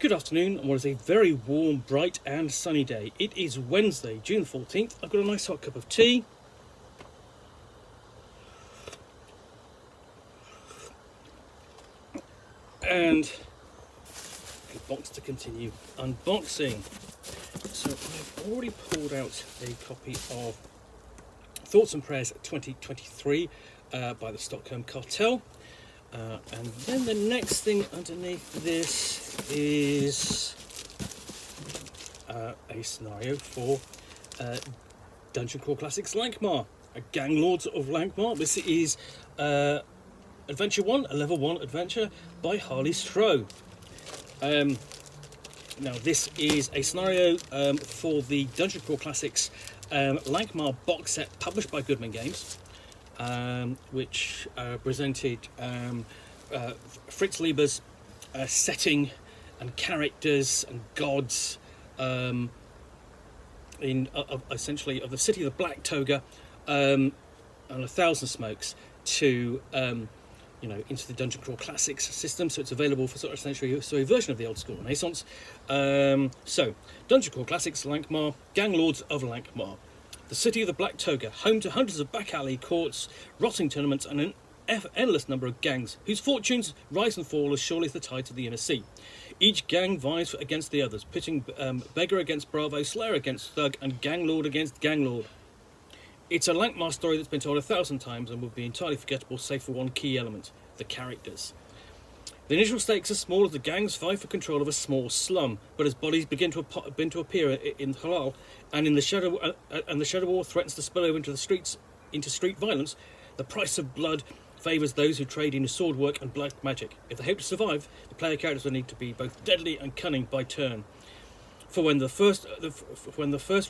Good afternoon, and what is a very warm, bright and sunny day. It is Wednesday, June 14th. I've got a nice hot cup of tea. And a box to continue unboxing. So I've already pulled out a copy of Thoughts and Prayers 2023 by the Stockholm Cartel. And then the next thing underneath this is a scenario for Dungeon Crawl Classics Lankhmar, a Gang Lords of Lankhmar. This is Adventure 1, a Level 1 adventure by Harley Stroh. Now this is a scenario for the Dungeon Crawl Classics Lankhmar box set published by Goodman Games. Which presented Fritz Lieber's setting and characters and gods essentially of the city of the Black Toga and 1,000 Smokes to into the Dungeon Crawl Classics system, so it's available for sort of essentially a version of the old school Renaissance. So Dungeon Crawl Classics Lankhmar, Gang Lords of Lankhmar. The city of the Black Toga, home to hundreds of back alley courts, rotting tenements, and an endless number of gangs, whose fortunes rise and fall as surely as the tides of the inner sea. Each gang vies against the others, pitting beggar against bravo, slayer against thug, and gang lord against gang lord. It's a Lankhmar story that's been told 1,000 times and would be entirely forgettable save for one key element: the characters. The initial stakes are small as the gangs vie for control of a small slum, but as bodies begin to appear in Halal, and the shadow war threatens to spill over into street violence, the price of blood favours those who trade in sword work and black magic. If they hope to survive, the player characters will need to be both deadly and cunning by turn. For when the first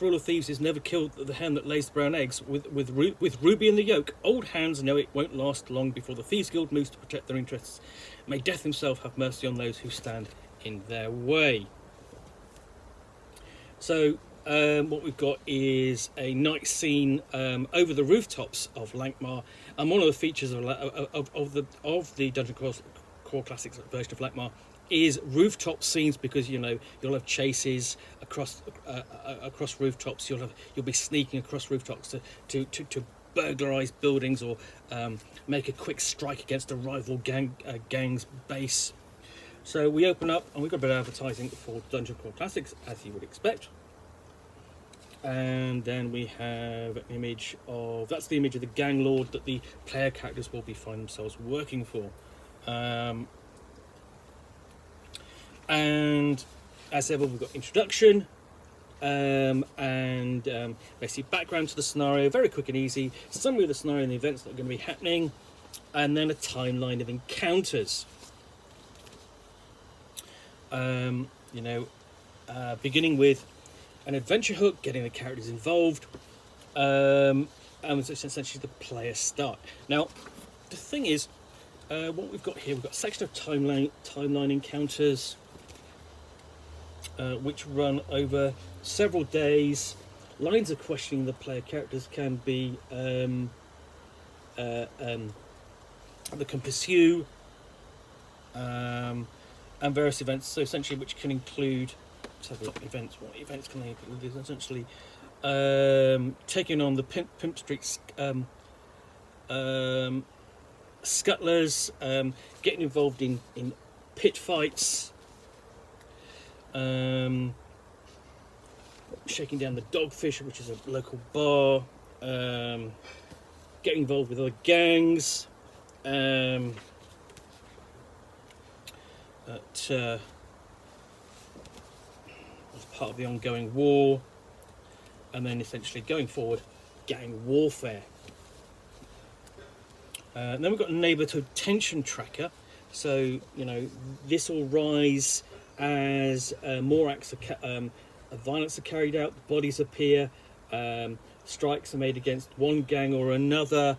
rule of thieves is never kill the hen that lays the brown eggs, with Ruby in the yoke, old hands know it won't last long before the Thieves Guild moves to protect their interests. May death himself have mercy on those who stand in their way. So what we've got is a night scene over the rooftops of Lankhmar, and one of the features of the Dungeon Crawl Classics version of Lankhmar is rooftop scenes, because you'll have chases across rooftops. You'll be sneaking across rooftops to burglarize buildings or make a quick strike against a rival gang's base. So we open up and we've got a bit of advertising for Dungeon Crawl Classics, as you would expect. And then we have an image of, that's the image of the gang lord that the player characters will be finding themselves working for. And as ever, we've got introduction and basically background to the scenario, very quick and easy, summary of the scenario and the events that are going to be happening, and then a timeline of encounters. Beginning with an adventure hook, getting the characters involved, and it's essentially the player start. Now, the thing is, what we've got here, we've got a section of timeline encounters, which run over several days. Lines of questioning the player characters can be that can pursue, and various events. So essentially, which can include, let's have a look. Events. What events can they include? Essentially, taking on the Pimp Street scuttlers, getting involved in pit fights, shaking down the Dogfish, which is a local bar, getting involved with other gangs, as part of the ongoing war, and then essentially going forward, gang warfare. Then we've got a neighbourhood tension tracker. So this will rise as more acts of violence are carried out, bodies appear, strikes are made against one gang or another,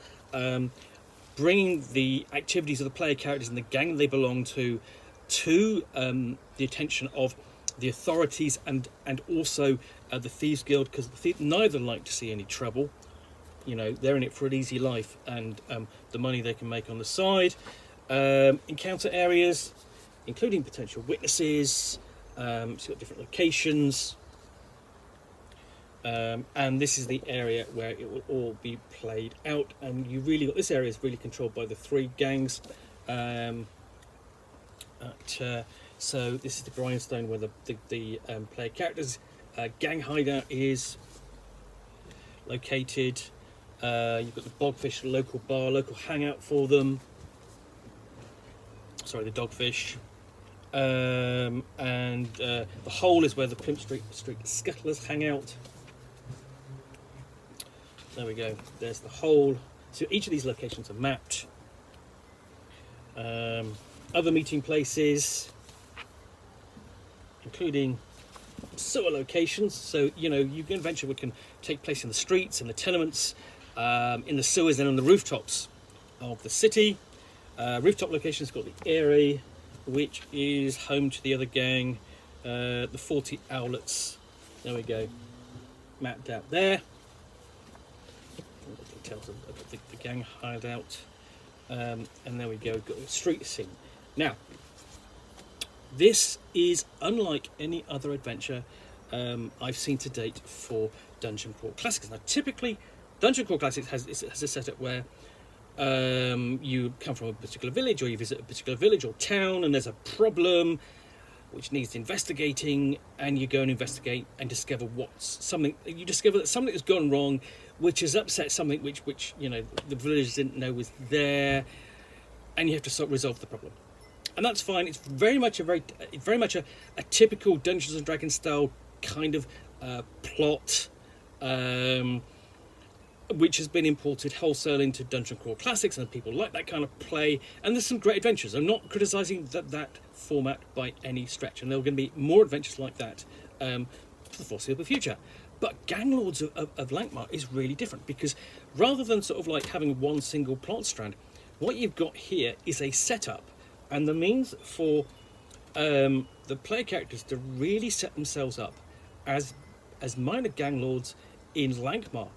bringing the activities of the player characters and the gang they belong to the attention of the authorities and also the Thieves Guild, because neither like to see any trouble. They're in it for an easy life and the money they can make on the side. Encounter areas, including potential witnesses, So you've got different locations. And this is the area where it will all be played out, and this area is really controlled by the 3 gangs. So this is the grindstone where the player characters gang hideout is located. You've got the Bogfish local bar, local hangout for them. Sorry, the Dogfish. And the Hole is where the Pimp Street Scuttlers hang out. There we go, there's the Hole. So each of these locations are mapped. Other meeting places, including sewer locations. So, you can adventure can take place in the streets, in the tenements, in the sewers, and on the rooftops of the city. Rooftop locations got the Eyrie, which is home to the other gang, the 40 Owlets. There we go, mapped out there. Details of the gang hideout, and there we go. We've got the street scene. Now, this is unlike any other adventure I've seen to date for Dungeon Crawl Classics. Now, typically, Dungeon Crawl Classics has a setup where you come from a particular village, or you visit a particular village or town, and there's a problem which needs investigating, and you go and investigate and discover you discover that something has gone wrong, which has upset something which the villagers didn't know was there, and you have to sort of resolve the problem. And that's fine. It's very much a typical Dungeons and Dragons style kind of plot, which has been imported wholesale into Dungeon Crawl Classics, and people like that kind of play. And there's some great adventures. I'm not criticising that format by any stretch, and there are going to be more adventures like that for the foreseeable future. But Gang Lords of Lankhmar is really different, because rather than sort of like having one single plot strand, what you've got here is a setup and the means for the player characters to really set themselves up as minor gang lords in Lankhmar,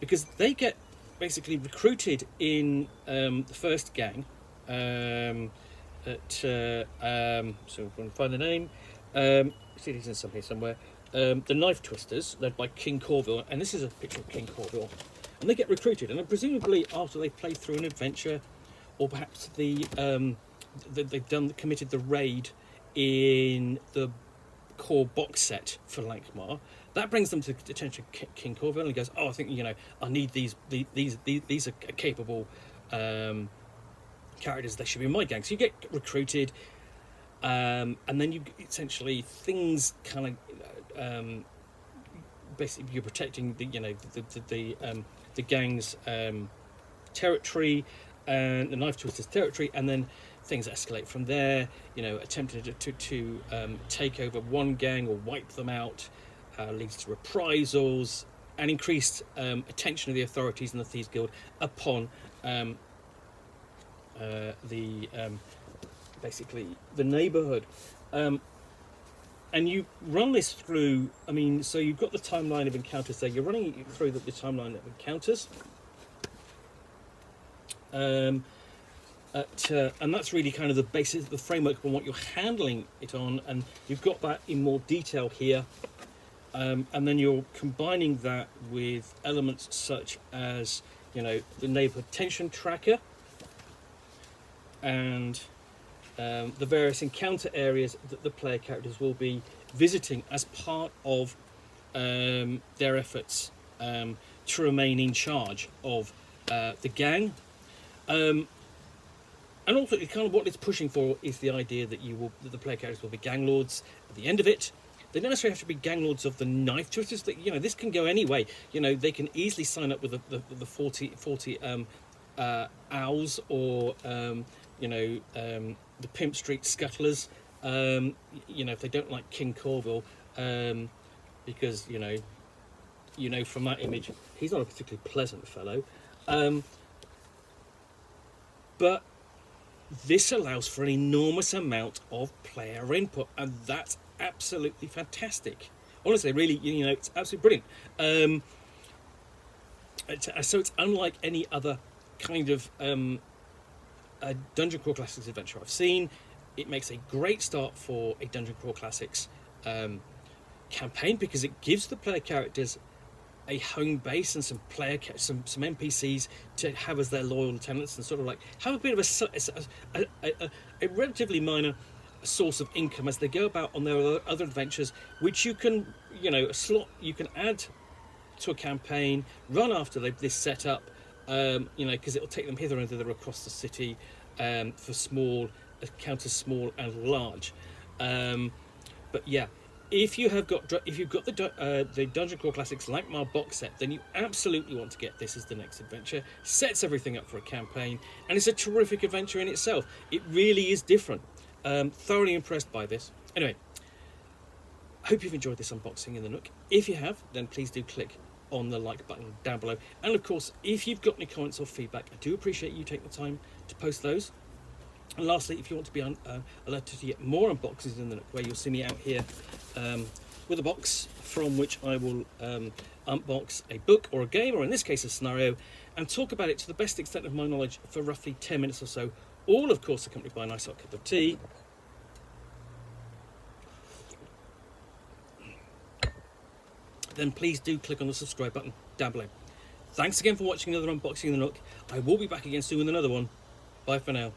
because they get basically recruited in the first gang. So if we can find the name, see these in somewhere. The Knife Twisters, led by King Corville, and this is a picture of King Corville, and they get recruited, and then presumably after they play through an adventure, or perhaps they've committed the raid in the core box set for Lankhmar, that brings them to the attention of King Corville, and he goes, I think I need these are capable characters, they should be in my gang. So you get recruited, and then you essentially things kind of basically you're protecting the gang's territory and the Knife Twisters' territory, and then things escalate from there. Attempting to take over one gang or wipe them out leads to reprisals and increased attention of the authorities and the Thieves Guild upon basically the neighbourhood. And you run this through, so you've got the timeline of encounters there. You're running it through the timeline of encounters. And that's really kind of the basis, the framework on what you're handling it on. And you've got that in more detail here. And then you're combining that with elements such as, the neighbourhood tension tracker and the various encounter areas that the player characters will be visiting as part of their efforts to remain in charge of the gang. And also, kind of what it's pushing for is the idea that that the player characters will be gang lords at the end of it. They don't necessarily have to be gang lords of the Knife Twisters. This can go any way. They can easily sign up with the 40 owls, or the Pimp Street Scuttlers, if they don't like King Corville, because from that image he's not a particularly pleasant fellow, but this allows for an enormous amount of player input, and that's absolutely fantastic. Honestly, really, it's absolutely brilliant. So it's unlike any other kind of a Dungeon Crawl Classics adventure I've seen. It makes a great start for a Dungeon Crawl Classics campaign, because it gives the player characters a home base and some some NPCs to have as their loyal lieutenants, and sort of like have a bit of a relatively minor source of income as they go about on their other adventures, which you can, you know, you can add to a campaign, run after this setup, you know, because it'll take them hither and thither across the city for small encounters, small and large. But yeah, if you've got the Dungeon Crawl Classics Lankhmar box set, then you absolutely want to get this as the next adventure. Sets everything up for a campaign, and it's a terrific adventure in itself. It really is different. Thoroughly impressed by this. Anyway, I hope you've enjoyed this unboxing in the Nook. If you have, then please do click on the like button down below. And of course, if you've got any comments or feedback, I do appreciate you taking the time to post those. And lastly, if you want to be alerted to get more unboxings in the Nook, where you'll see me out here with a box from which I will unbox a book or a game, or in this case a scenario, and talk about it to the best extent of my knowledge for roughly 10 minutes or so, all of course accompanied by a nice hot cup of tea, then please do click on the subscribe button down below. Thanks again for watching another unboxing in the Nook. I will be back again soon with another one. Bye for now.